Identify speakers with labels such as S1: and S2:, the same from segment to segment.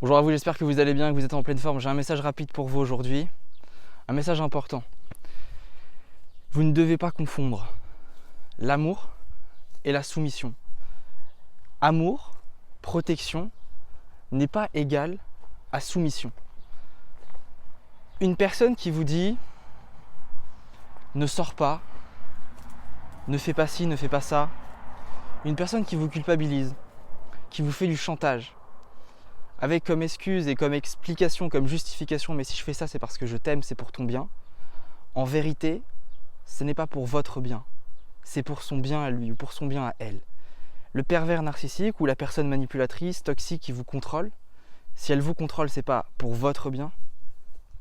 S1: Bonjour à vous, j'espère que vous allez bien, que vous êtes en pleine forme. J'ai un message rapide pour vous aujourd'hui, un message important. Vous ne devez pas confondre l'amour et la soumission. Amour, protection, n'est pas égal à soumission. Une personne qui vous dit « ne sors pas », « ne fais pas ci, ne fais pas ça », une personne qui vous culpabilise, qui vous fait du chantage, avec comme excuse et comme explication, comme justification « mais si je fais ça, c'est parce que je t'aime, c'est pour ton bien », en vérité, ce n'est pas pour votre bien, c'est pour son bien à lui ou pour son bien à elle. Le pervers narcissique ou la personne manipulatrice, toxique qui vous contrôle, si elle vous contrôle, ce n'est pas pour votre bien,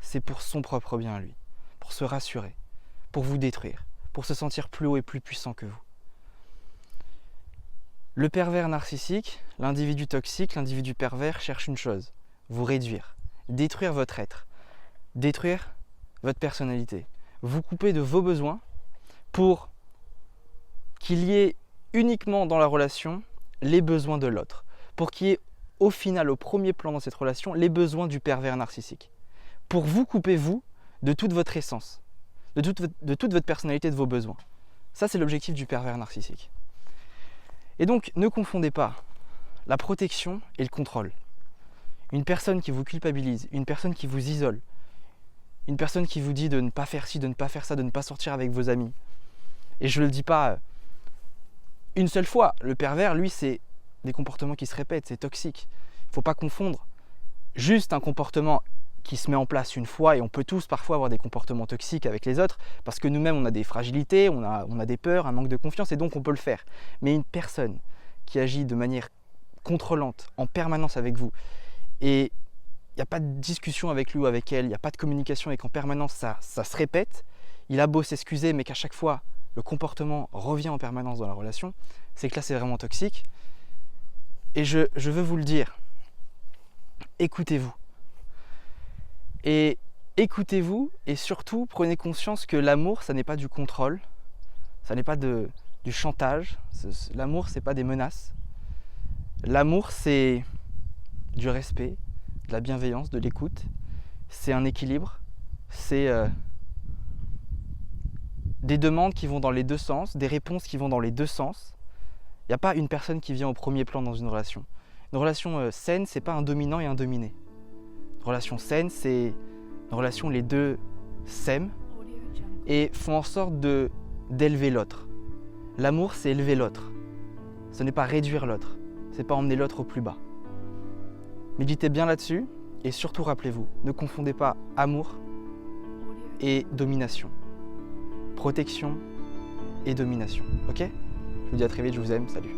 S1: c'est pour son propre bien à lui, pour se rassurer, pour vous détruire, pour se sentir plus haut et plus puissant que vous. Le pervers narcissique, l'individu toxique, l'individu pervers cherche une chose, vous réduire, détruire votre être, détruire votre personnalité, vous couper de vos besoins pour qu'il y ait uniquement dans la relation les besoins de l'autre, pour qu'il y ait au final, au premier plan dans cette relation, les besoins du pervers narcissique, pour vous couper vous de toute votre essence, de toute votre personnalité, de vos besoins. Ça, c'est l'objectif du pervers narcissique. Et donc, ne confondez pas la protection et le contrôle. Une personne qui vous culpabilise, une personne qui vous isole, une personne qui vous dit de ne pas faire ci, de ne pas faire ça, de ne pas sortir avec vos amis. Et je ne le dis pas une seule fois. Le pervers, lui, c'est des comportements qui se répètent, c'est toxique. Il ne faut pas confondre juste un comportement qui se met en place une fois, et on peut tous parfois avoir des comportements toxiques avec les autres, parce que nous-mêmes on a des fragilités, on a des peurs, un manque de confiance, et donc on peut le faire. Mais une personne qui agit de manière contrôlante, en permanence avec vous, et il n'y a pas de discussion avec lui ou avec elle, il n'y a pas de communication, et qu'en permanence ça se répète, il a beau s'excuser, mais qu'à chaque fois le comportement revient en permanence dans la relation, c'est que là c'est vraiment toxique. Et je veux vous le dire, écoutez-vous. Et écoutez-vous, et surtout prenez conscience que l'amour, ça n'est pas du contrôle, ça n'est pas du chantage, l'amour c'est pas des menaces. L'amour c'est du respect, de la bienveillance, de l'écoute, c'est un équilibre, c'est des demandes qui vont dans les deux sens, des réponses qui vont dans les deux sens. Il n'y a pas une personne qui vient au premier plan dans une relation. Une relation saine, c'est pas un dominant et un dominé. Une relation saine, c'est une relation où les deux s'aiment et font en sorte d'élever l'autre. L'amour, c'est élever l'autre. Ce n'est pas réduire l'autre. Ce n'est pas emmener l'autre au plus bas. Méditez bien là-dessus et surtout rappelez-vous, ne confondez pas amour et domination. Protection et domination. Ok ? Je vous dis à très vite, je vous aime, salut.